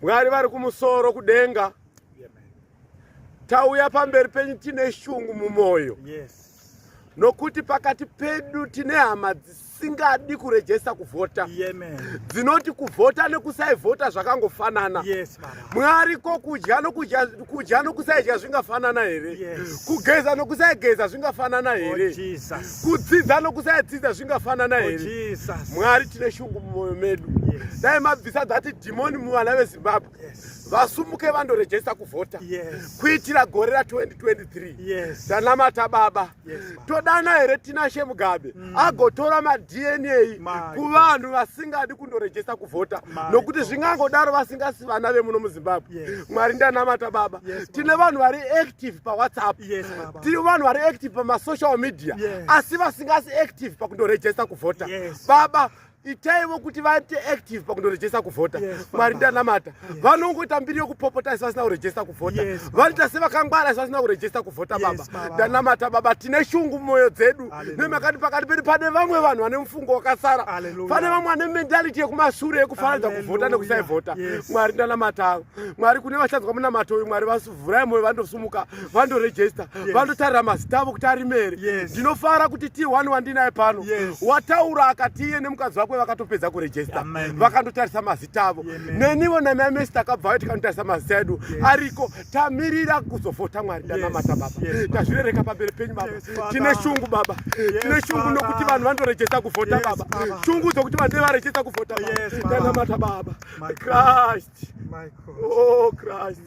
Mwari vari kumusoro kudenga. Tauya pamberi penyu tine shungu mumoyo. Nokuti pakati pedu tine hama dzisingadi kurejesta kuvhota. Dzinoti kuvhota nekusaivhota zvakangofanana. Mwari ko kudya nokusaidya zvingafanana here? Kugeza nokusaigeza zvingafanana here? Kudzidza nokusaidzidza zvingafanana here? Mwari tine shungu mumoyo medu. Dai mabvisa dhati dhimoni muvana veZimbabwe vasumuke vandorejesta kuvhota kuitira gore ra2023. Tanamata Baba, todana here Tinashe Mugabe agotora maDNA kuvanhu vasingadi kundorejesta kuvhota nokuti zvingangodaro vasingasi vana vemuno muZimbabwe. Mwari ndanamata Baba, tine vanhu vari active paWhatsApp, tine vanhu vari active pamasocial media asi vasingasi active pakundorejesta kuvhota. Baba, itaivo kuti vaite active pakundorejesta kuvhota. Mwari ndanamata, vanongota mbiri yokupopota asi vasina kurejesta kuvhota, vanoita sevakangwara asi vasina kurejesta kuvhota. Baba ndanamata Baba, tine shungu mumwoyo dzedu nemakati pakati pedu pane vamwe vanhu vane mufungo wakasara, pane vamwe vane mentality yekumashure yekufananidza kuvhota nekusaivhota. Mwari ndanamata, Mwari kune vachanzwa munamato uyu, Mwari vasuvhurai mwoyo vandosumuka vandorejesta vandotarira mazita avo kuti ari mere. Ndinofara kuti T1 wandinaye pano wataura akati iye nemukadzi wako vakatopedza kurejesta vakandotarisa mazita avo. Nenivo namamesi takabvayo tikandotarisa mazita edu ariko tamirira kuzovhota. Mwari ndanamata Baba, tazvirereka pamberi penyu Baba. Tine shungu Baba, tine shungu nokuti vanhu vandorejesta kuvhota Baba, shungu dzokuti vanhu varejesta kuvhota Baba. Ndanamata Baba, Christ, oh Christ,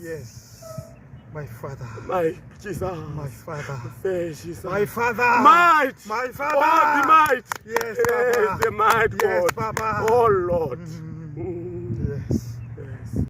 my Father, my Jesus, my Father, Jesus, my Father, might, my Father, oh the might, yes, Baba, the might, yes, God, Baba, oh Lord.